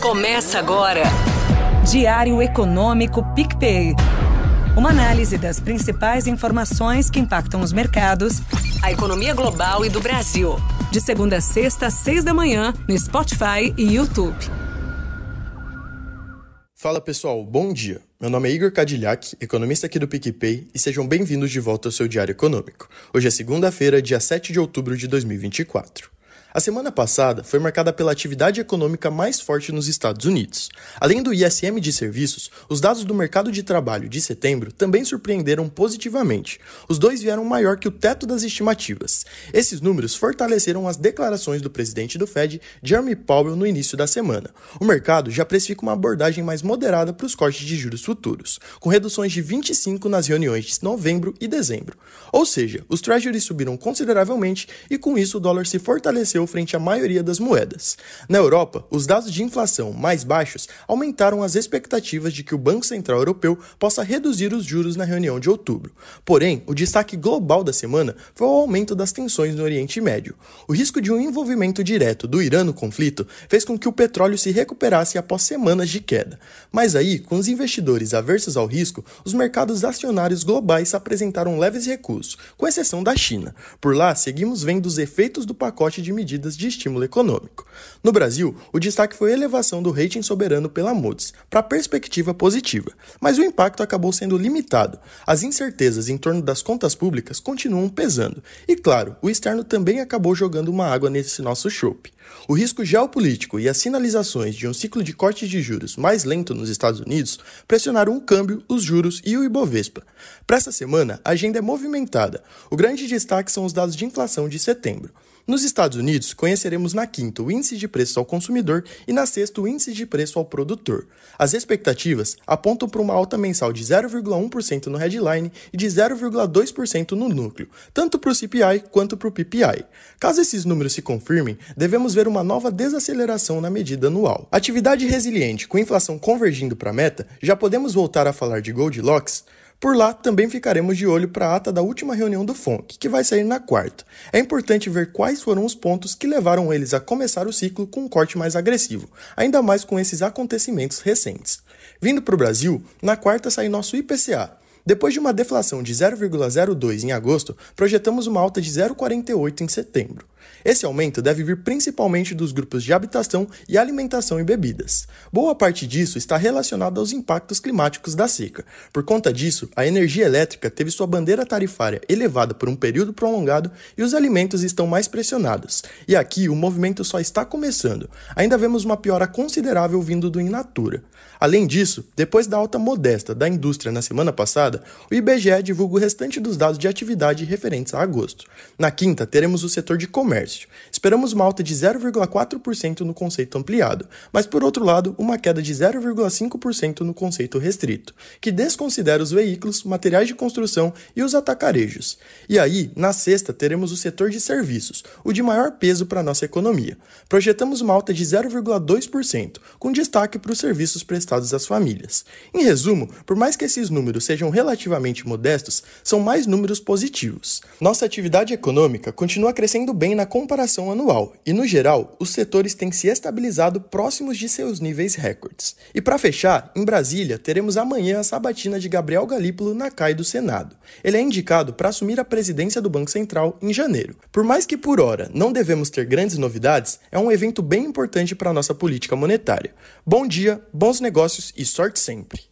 Começa agora. Diário Econômico PicPay. Uma análise das principais informações que impactam os mercados, a economia global e do Brasil. De segunda a sexta, às 6 da manhã, no Spotify e YouTube. Fala pessoal, bom dia. Meu nome é Igor Cadillac, economista aqui do PicPay, e sejam bem-vindos de volta ao seu Diário Econômico. Hoje é segunda-feira, dia 7 de outubro de 2024. A semana passada foi marcada pela atividade econômica mais forte nos Estados Unidos. Além do ISM de serviços, os dados do mercado de trabalho de setembro também surpreenderam positivamente. Os dois vieram maior que o teto das estimativas. Esses números fortaleceram as declarações do presidente do Fed, Jeremy Powell, no início da semana. O mercado já precifica uma abordagem mais moderada para os cortes de juros futuros, com reduções de 25 nas reuniões de novembro e dezembro. Ou seja, os treasuries subiram consideravelmente e com isso o dólar se fortaleceu frente à maioria das moedas. Na Europa, os dados de inflação mais baixos aumentaram as expectativas de que o Banco Central Europeu possa reduzir os juros na reunião de outubro. Porém, o destaque global da semana foi o aumento das tensões no Oriente Médio. O risco de um envolvimento direto do Irã no conflito fez com que o petróleo se recuperasse após semanas de queda. Mas aí, com os investidores aversos ao risco, os mercados acionários globais apresentaram leves recuos, com exceção da China. Por lá, seguimos vendo os efeitos do pacote de medidas de estímulo econômico. No Brasil, o destaque foi a elevação do rating soberano pela Moody's para perspectiva positiva, mas o impacto acabou sendo limitado. As incertezas em torno das contas públicas continuam pesando e, claro, o externo também acabou jogando uma água nesse nosso chope. O risco geopolítico e as sinalizações de um ciclo de corte de juros mais lento nos Estados Unidos pressionaram o câmbio, os juros e o Ibovespa. Para essa semana, a agenda é movimentada. O grande destaque são os dados de inflação de setembro. Nos Estados Unidos, conheceremos na quinta o índice de preço ao consumidor e na sexta o índice de preço ao produtor. As expectativas apontam para uma alta mensal de 0,1% no headline e de 0,2% no núcleo, tanto para o CPI quanto para o PPI. Caso esses números se confirmem, devemos ver uma nova desaceleração na medida anual. Atividade resiliente com inflação convergindo para a meta, já podemos voltar a falar de Goldilocks? Por lá, também ficaremos de olho para a ata da última reunião do FONC, que vai sair na quarta. É importante ver quais foram os pontos que levaram eles a começar o ciclo com um corte mais agressivo, ainda mais com esses acontecimentos recentes. Vindo para o Brasil, na quarta sai nosso IPCA. Depois de uma deflação de 0,02 em agosto, projetamos uma alta de 0,48 em setembro. Esse aumento deve vir principalmente dos grupos de habitação e alimentação e bebidas. Boa parte disso está relacionada aos impactos climáticos da seca. Por conta disso, a energia elétrica teve sua bandeira tarifária elevada por um período prolongado e os alimentos estão mais pressionados. E aqui o movimento só está começando. Ainda vemos uma piora considerável vindo do in natura. Além disso, depois da alta modesta da indústria na semana passada, o IBGE divulga o restante dos dados de atividade referentes a agosto. Na quinta, teremos o setor de comércio. Esperamos uma alta de 0,4% no conceito ampliado, mas por outro lado, uma queda de 0,5% no conceito restrito, que desconsidera os veículos, materiais de construção e os atacarejos. E aí, na sexta, teremos o setor de serviços, o de maior peso para a nossa economia. Projetamos uma alta de 0,2%, com destaque para os serviços prestados às famílias. Em resumo, por mais que esses números sejam relativamente modestos, são mais números positivos. Nossa atividade econômica continua crescendo bem na comparação anual, e no geral, os setores têm se estabilizado próximos de seus níveis recordes. E para fechar, em Brasília, teremos amanhã a sabatina de Gabriel Galípolo na CAI do Senado. Ele é indicado para assumir a presidência do Banco Central em janeiro. Por mais que por hora não devemos ter grandes novidades, é um evento bem importante para a nossa política monetária. Bom dia, bons negócios e sorte sempre!